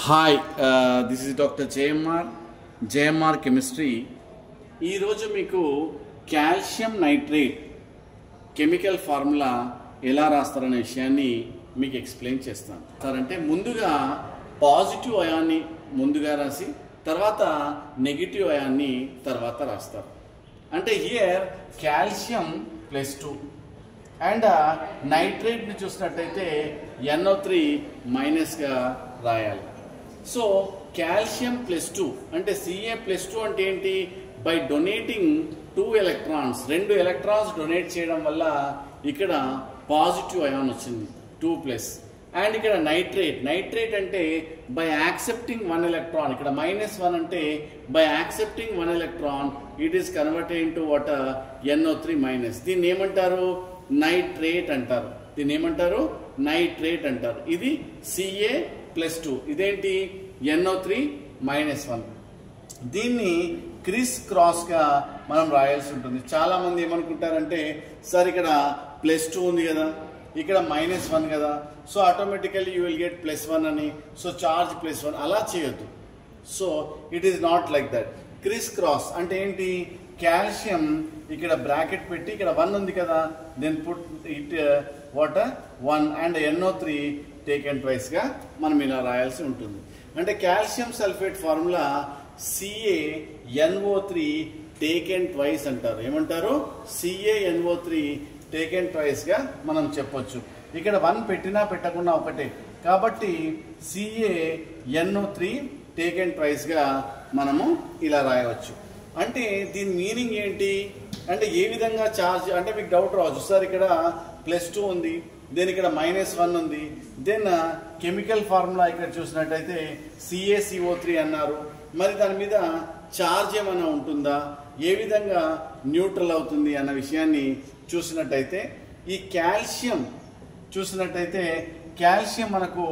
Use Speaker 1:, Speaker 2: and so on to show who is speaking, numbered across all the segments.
Speaker 1: Hi this is doctor JMR chemistry. ఈరోజు మీకు calcium nitrate chemical formula ఎలా రాస్తారనే విషయాన్ని మీకు ఎక్స్ప్లెయిన్ చేస్తాను. సార్ అంటే ముందుగా పాజిటివ్ అయాన్ని ముందుగా రాసి తర్వాత నెగిటివ్ అయాన్ని తర్వాత రాస్తారు. అంటే హియర్ కాల్షియం +2 అండ్ నైట్రేట్ని చూసినట్టయితే NO3 మైనస్గా రాయాలి. సో కాల్షియం +2 అంటే Ca+2 అంటే ఏంటి? By donating 2 electrons, 2 electrons donate చేయడం వల్ల ఇక్కడ పాజిటివ్ అయాన్ వచ్చింది 2+. అండ్ ఇక్కడ నైట్రేట్ అంటే బై యాక్సెప్టింగ్ 1 ఎలక్ట్రాన్, ఇక్కడ -1 అంటే by accepting 1 electron it is converted into what NO3-. దీన్ని ఏమంటారు? నైట్రేట్ అంటారు. దీన్ని ఏమంటారు? నైట్రేట్ అంటారు. ఇది Ca+2, ఇదేంటి? NO3-1. దీన్ని క్రిస్ క్రాస్గా మనం రాయాల్సి ఉంటుంది. చాలామంది ఏమనుకుంటారంటే సార్ ఇక్కడ +2 ఉంది కదా, ఇక్కడ -1 కదా, so automatically you will get +1 అని, సో చార్జ్ +1 అలా చేయొద్దు. So it is not like that. Criss cross అంటే ఏంటి? కాల్షియం ఇక్కడ బ్రాకెట్ పెట్టి ఇక్కడ 1 ఉంది కదా, then put it water 1 and NO3 taken ట్వైస్గా మనం ఇలా రాయాల్సి ఉంటుంది. అంటే calcium sulphate formula CaNO3 taken twice అంటారు. ఏమంటారు? CaNO3 టేకెన్ ట్వైస్గా మనం చెప్పొచ్చు. ఇక్కడ 1 పెట్టినా పెట్టకుండా ఒకటే కాబట్టి CaNO3 టేకెన్ ట్వైస్గా మనము ఇలా రాయవచ్చు. అంటే దీని మీనింగ్ ఏంటి అంటే ఏ విధంగా చార్జ్ అంటే మీకు డౌట్ రావచ్చు, సార్ ఇక్కడ +2 ఉంది, దెన్ ఇక్కడ -1 ఉంది, దెన్ కెమికల్ ఫార్ములా ఇక్కడ చూసినట్టయితే CaCO3 అన్నారు, మరి దాని మీద చార్జ్ ఏమైనా ఉంటుందా, ఏ విధంగా న్యూట్రల్ అవుతుంది అన్న విషయాన్ని చూసినట్టయితే ఈ కాల్షియం చూసినట్టయితే కాల్షియం మనకు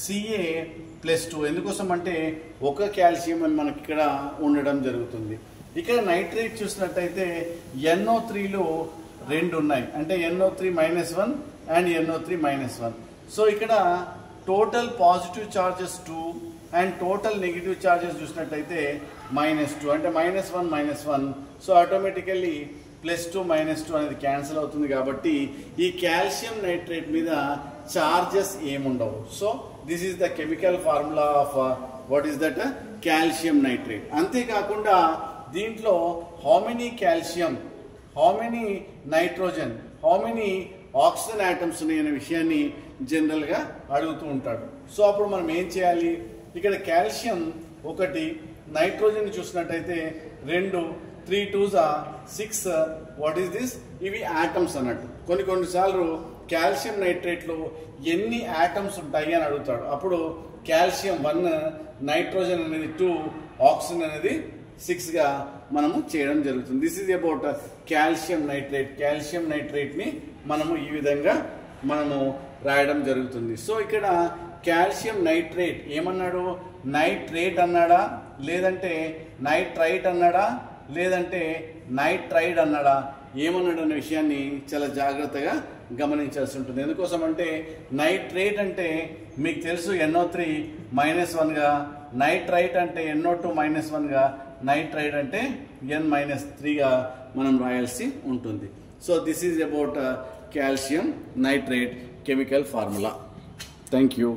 Speaker 1: Ca+2 ఎందుకోసం అంటే ఒక కాల్షియం అని మనకి ఇక్కడ ఉండడం జరుగుతుంది. ఇక్కడ నైట్రేట్ చూసినట్టయితే NO3లో 2 ఉన్నాయి, అంటే NO3-1 అండ్ NO3-1. సో ఇక్కడ total positive charges 2 and total negative charges చూసినట్టయితే -2, అంటే -1. సో ఆటోమేటికల్లీ +2 -2 అనేది క్యాన్సిల్ అవుతుంది. కాబట్టి ఈ కాల్షియం నైట్రేట్ మీద చార్జెస్ ఏముండవు. So this is the chemical formula of what is that calcium nitrate. అంతేకాకుండా దీంట్లో how many calcium, how many nitrogen, how many oxygen atoms ఉన్నాయనే విషయాన్ని జనరల్గా అడుగుతూ ఉంటాడు. సో అప్పుడు మనం ఏం చేయాలి? ఇక్కడ కాల్షియం 1, నైట్రోజన్ చూసినట్టయితే 2, 3 2s 6. What is this? ఇవి ఆటమ్స్ అన్నట్టు. కొన్నిసార్లు కాల్షియం నైట్రేట్లో ఎన్ని ఆటమ్స్ ఉంటాయి అని అడుగుతాడు. అప్పుడు కాల్షియం 1, నైట్రోజన్ అనేది 2, ఆక్సిజన్ అనేది 6గా మనము చేయడం జరుగుతుంది. This is about calcium nitrate. Calcium నైట్రేట్ని మనము ఈ విధంగా మనము రాయడం జరుగుతుంది. సో ఇక్కడ కాల్షియం నైట్రేట్ ఏమన్నాడు? నైట్రేట్ అన్నాడా, లేదంటే నైట్రైట్ అన్నాడా, లేదంటే నైట్రైడ్ అన్నాడా, ఏమన్నాడు అనే విషయాన్ని చాలా జాగ్రత్తగా గమనించాల్సి ఉంటుంది. ఎందుకోసం అంటే నైట్రేట్ అంటే మీకు తెలుసు NO3-1గా, నైట్రైట్ అంటే NO2-1గా, నైట్రైడ్ అంటే N-3గా మనం రాయాల్సి ఉంటుంది. So this is about calcium nitrate chemical formula. Thank you.